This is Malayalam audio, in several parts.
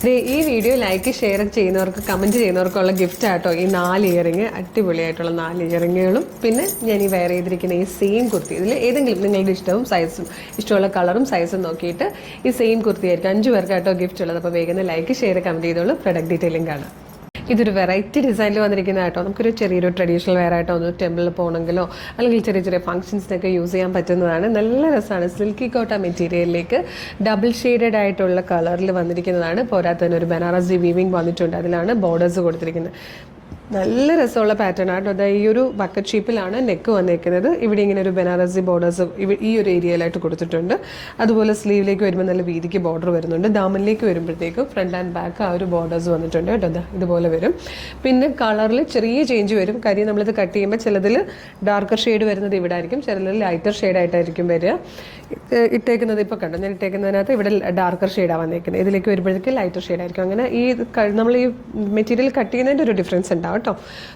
ഈ വീഡിയോ ലൈക്ക് ഷെയർ ചെയ്യുന്നവർക്ക് കമൻറ്റ് ചെയ്യുന്നവർക്കുള്ള ഗിഫ്റ്റ് ആട്ടോ ഈ 4 ഇയറിങ്, അടിപൊളിയായിട്ടുള്ള 4 ഇയറിങ്ങുകളും പിന്നെ ഞാൻ ഈ വെയർ ചെയ്തിരിക്കുന്ന ഈ സെയിം കുർത്തി. ഇതിൽ ഏതെങ്കിലും നിങ്ങളുടെ ഇഷ്ടവും സൈസും ഇഷ്ടമുള്ള കളറും സൈസും നോക്കിയിട്ട് ഈ സെയിം കുർത്തി ആയിരിക്കും 5 പേർക്കായിട്ടോ ഗിഫ്റ്റ് ഉള്ളത്. അപ്പോൾ വേഗം ലൈക്ക് ഷെയർ കമൻറ്റ് ചെയ്തോളൂ. പ്രൊഡക്റ്റ് ഡീറ്റെയിലും കാണാം. ഇതൊരു വെറൈറ്റി ഡിസൈനിൽ വന്നിരിക്കുന്ന കേട്ടോ. നമുക്കൊരു ചെറിയൊരു ട്രഡീഷണൽ വെയർ ആയിട്ടോ ഒന്ന് ടെമ്പിളിൽ പോകണമെങ്കിലോ അല്ലെങ്കിൽ ചെറിയ ചെറിയ ഫംഗ്ഷൻസിനൊക്കെ യൂസ് ചെയ്യാൻ പറ്റുന്നതാണ്. നല്ല രസമാണ്. സിൽക്കി കോട്ട മെറ്റീരിയലിലേക്ക് ഡബിൾ ഷെയ്ഡഡ് ആയിട്ടുള്ള കളറിൽ വന്നിരിക്കുന്നതാണ്. പോരാത്തതിന് ഒരു ബനാറസി വീവിങ് വന്നിട്ടുണ്ട്. അതിലാണ് ബോർഡേഴ്സ് കൊടുത്തിരിക്കുന്നത്. നല്ല രസമുള്ള പാറ്റേൺ ആട്ടോ. അതായത് ഈ ഒരു ബക്കറ്റ് ഷേപ്പിലാണ് നെക്ക് വന്നിരിക്കുന്നത്. ഇവിടെ ഇങ്ങനെ ഒരു ബനാറസി ബോർഡേഴ്സ് ഈ ഒരു ഏരിയയിലായിട്ട് കൊടുത്തിട്ടുണ്ട്. അതുപോലെ സ്ലീവിലേക്ക് വരുമ്പോൾ നല്ല വീതിക്ക് ബോർഡർ വരുന്നുണ്ട്. ദാമനിലേക്ക് വരുമ്പോഴത്തേക്കും ഫ്രണ്ട് ആൻഡ് ബാക്ക് ആ ഒരു ബോർഡേഴ്സ് വന്നിട്ടുണ്ട് കേട്ടോ. ഇതുപോലെ വരും. പിന്നെ കളറിൽ ചെറിയ ചേഞ്ച് വരും. കാര്യം നമ്മളിത് കട്ട് ചെയ്യുമ്പോൾ ചിലതിൽ ഡാർക്കർ ഷെയ്ഡ് വരുന്നത് ഇവിടെ ആയിരിക്കും, ചിലതിൽ ലൈറ്റർ ഷെയ്ഡായിട്ടായിരിക്കും വരിക. ഇട്ടേക്കുന്നത് ഇപ്പോൾ കണ്ടോ, ഞാൻ ഇട്ടേക്കുന്നതിനകത്ത് ഇവിടെ ഡാർക്കർ ഷെയ്ഡാണ് വന്നിരിക്കുന്നത്. ഇതിലേക്ക് വരുമ്പോഴത്തേക്ക് ലൈറ്റർ ഷെയ്ഡായിരിക്കും. അങ്ങനെ ഈ നമ്മൾ ഈ മെറ്റീരിയൽ കട്ട് ചെയ്യുന്നതിൻ്റെ ഒരു ഡിഫറൻസ് ഉണ്ടാവും കേട്ടോ.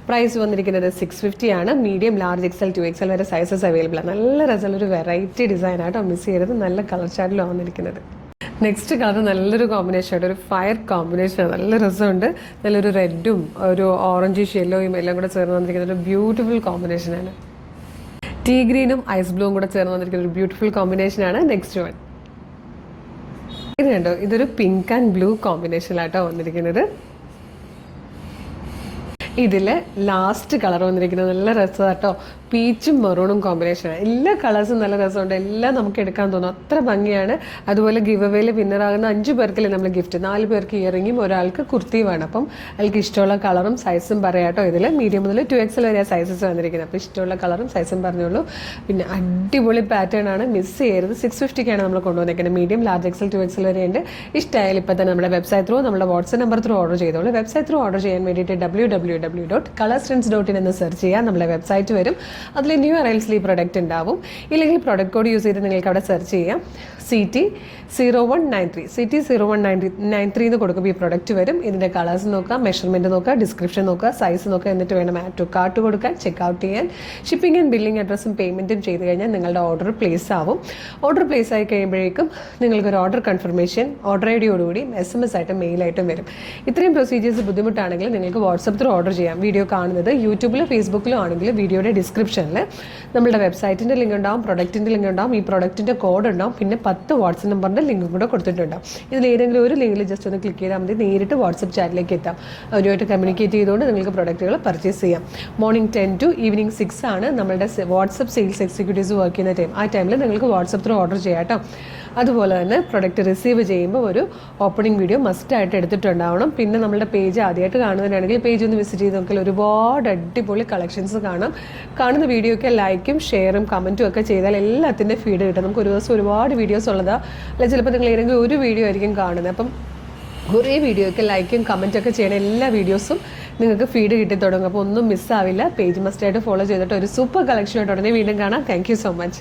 പ്രൈസ് വന്നിരിക്കുന്നത് 650 ആണ്. മീഡിയം, ലാർജ്, XL, 2XL വരെ സൈസസ് അവൈലബിൾ ആണ്. നല്ല രസമുള്ളൊരു വെറൈറ്റി ഡിസൈൻ ആട്ടോ. മിസ് ചെയ്യരുത്. നല്ല കളർ ചാർട്ടിലാണ് വന്നിരിക്കുന്നത്. നെക്സ്റ്റ് കളർ നല്ലൊരു കോമ്പിനേഷൻ ആയിട്ട് ഒരു ഫയർ കോമ്പിനേഷനാണ്. നല്ല രസമുണ്ട്. നല്ലൊരു റെഡും ഒരു ഓറഞ്ചിഷ് യെല്ലോയും എല്ലാം കൂടെ ചേർന്ന് വന്നിരിക്കുന്ന ഒരു ബ്യൂട്ടിഫുൾ കോമ്പിനേഷനാണ്. ടീ ഗ്രീനും ഐസ് ബ്ലൂവും കൂടെ ചേർന്ന് വന്നിരിക്കുന്ന ഒരു ബ്യൂട്ടിഫുൾ കോമ്പിനേഷനാണ് നെക്സ്റ്റ് വൺ. ഇത് കണ്ടോ, ഇതൊരു പിങ്ക് ആൻഡ് ബ്ലൂ കോമ്പിനേഷനിലാട്ടോ വന്നിരിക്കുന്നത്. ഇതിൽ ലാസ്റ്റ് കളർ വന്നിരിക്കുന്നത് നല്ല രസമാണ് കേട്ടോ. പീച്ചും മെറൂണും കോമ്പിനേഷനാണ്. എല്ലാ കളേഴ്സും നല്ല രസമുണ്ട്. എല്ലാം നമുക്ക് എടുക്കാൻ തോന്നും, അത്ര ഭംഗിയാണ്. അതുപോലെ ഗിവ് അവേയിൽ വിന്നറാകുന്ന 5 പേർക്കല്ലേ നമ്മൾ ഗിഫ്റ്റ്. 4 പേർക്ക് ഇയറിങ്ങും ഒരാൾക്ക് കുർത്തിയുമാണ്. അപ്പം അതിലേക്ക് ഇഷ്ടമുള്ള കളറും സൈസും പറയാട്ടോ. ഇതിൽ മീഡിയം മുതൽ 2XL വരെ സൈസസ് വന്നിരിക്കുന്നത്. അപ്പോൾ ഇഷ്ടമുള്ള കളറും സൈസും പറഞ്ഞോളൂ. പിന്നെ അടിപൊളി പാറ്റേൺ ആണ്, മിസ് ചെയ്യരുത്. 650ക്കാണ് നമ്മൾ കൊണ്ടുവന്നിരിക്കുന്നത്. മീഡിയം, ലാർജ്, XL, 2XL വരെ ഉണ്ട്. ഇഷ്ടമായാലും ഇപ്പോൾ തന്നെ നമ്മുടെ വെബ്സൈറ്റ് ത്രൂ, നമ്മുടെ വാട്സ്ആപ്പ് നമ്പർ ത്രൂ ഓർഡർ ചെയ്തോളൂ. വെബ്സൈറ്റ് ത്രൂ ഓർഡർ ചെയ്യാൻ വേണ്ടിയിട്ട് www.colorstrends.in എന്ന് സെർച്ച് ചെയ്യാം. നമ്മളെ വെബ്സൈറ്റ് വരും. അതിൽ ന്യൂ അറൈവൽസിൽ ഈ പ്രൊഡക്റ്റ് ഉണ്ടാവും. ഇല്ലെങ്കിൽ പ്രൊഡക്റ്റ് കോഡ് യൂസ് ചെയ്ത് നിങ്ങൾക്ക് അവിടെ സെർച്ച് ചെയ്യാം. CT0193 CT0193 എന്ന് കൊടുക്കുമ്പോൾ ഈ പ്രൊഡക്റ്റ് വരും. ഇതിൻ്റെ കളേഴ്സ് നോക്കുക, മെഷർമെൻറ്റ് നോക്കുക, ഡിസ്ക്രിപ്ഷൻ നോക്കുക, സൈസ് നോക്കുക. എന്നിട്ട് വേണം ആഡ് ടു കാർട്ട് കൊടുക്കാൻ, ചെക്ക്ഔട്ട് ചെയ്യാൻ. ഷിപ്പിംഗ് ആൻഡ് ബില്ലിംഗ് അഡ്രസ്സും പേയ്മെൻറ്റും ചെയ്ത് കഴിഞ്ഞാൽ നിങ്ങളുടെ ഓർഡർ പ്ലേസ് ആവും. ഓർഡർ പ്ലേസ് ആയി കഴിയുമ്പോഴേക്കും നിങ്ങൾക്കൊരു order confirmation order ID SMS ആയിട്ടും മെയിലായിട്ടും വരും. ഇത്രയും പ്രൊസീജിയേഴ്സ് ബുദ്ധിമുട്ടാണെങ്കിൽ നിങ്ങൾക്ക് വാട്സപ്പ് ത്രൂ ഓർഡർ ചെയ്യാം. വീഡിയോ കാണുന്നത് യൂട്യൂബിലോ ഫേസ്ബുക്കിലോ ആണെങ്കിൽ വീഡിയോയുടെ ഡിസ്ക്രിപ്ഷനിൽ നമ്മുടെ വെബ്സൈറ്റിൻ്റെ ലിങ്ക് ഉണ്ടാവും, പ്രൊഡക്റ്റിൻ്റെ ലിങ്ക് ഉണ്ടാവും, ഈ പ്രൊഡക്റ്റിൻ്റെ കോഡ് ഉണ്ടാവും, പിന്നെ 10 വാട്സപ്പ് നമ്പറിൻ്റെ ലിങ്കും കൂടെ കൊടുത്തിട്ടുണ്ടാവും. ഇതിൽ ഏതെങ്കിലും ഒരു ലിങ്കിൽ ജസ്റ്റ് ഒന്ന് ക്ലിക്ക് ചെയ്താൽ മതി, നേരിട്ട് വാട്സപ്പ് ചാറ്റിലേക്ക് എത്താം. അവരുമായിട്ട് കമ്മ്യൂണിക്കേറ്റ് ചെയ്തുകൊണ്ട് നിങ്ങൾക്ക് പ്രൊഡക്റ്റുകൾ പർച്ചേസ് ചെയ്യാം. മോർണിംഗ് 10 to ഈവനിങ് 6 ആണ് നമ്മളുടെ വാട്സപ്പ് സെയിൽസ് എക്സിക്യൂട്ടീവ്സ് വർക്ക് ചെയ്യുന്ന ടൈം. ആ ടൈമിൽ നിങ്ങൾക്ക് വാട്സപ്പ് ത്രൂ ഓർഡർ ചെയ്യാം കേട്ടോ. അതുപോലെ തന്നെ പ്രൊഡക്റ്റ് റിസീവ് ചെയ്യുമ്പോൾ ഒരു ഓപ്പണിംഗ് വീഡിയോ മസ്റ്റായിട്ട് എടുത്തിട്ടുണ്ടാവണം. പിന്നെ നമ്മുടെ പേജ് ആദ്യമായിട്ട് കാണുന്നതിനാണെങ്കിൽ പേജ് ഒന്ന് വിസിറ്റ് ചെയ്ത് നോക്കിയാൽ ഒരുപാട് അടിപൊളി കളക്ഷൻസ് കാണാം. കാണുന്ന വീഡിയോയ്ക്ക് ലൈക്കും ഷെയറും കമൻറ്റും ഒക്കെ ചെയ്താൽ എല്ലാത്തിൻ്റെ ഫീഡ് കിട്ടും. നമുക്ക് ഒരു ദിവസം ഒരുപാട് വീഡിയോസ് ഉള്ളതാണ്. അല്ലെങ്കിൽ ചിലപ്പോൾ നിങ്ങൾ ഏതെങ്കിലും ഒരു വീഡിയോ ആയിരിക്കും കാണുന്നത്. അപ്പം കുറേ വീഡിയോയ്ക്ക് ലൈക്കും കമൻറ്റൊക്കെ ചെയ്യണ എല്ലാ വീഡിയോസും നിങ്ങൾക്ക് ഫീഡ് കിട്ടി തുടങ്ങും. അപ്പോൾ ഒന്നും മിസ്സാവില്ല. പേജ് മസ്റ്റായിട്ട് ഫോളോ ചെയ്തിട്ട് ഒരു സൂപ്പർ കളക്ഷനായിട്ട് ഉടനെ വീണ്ടും കാണാം. Thank you so much.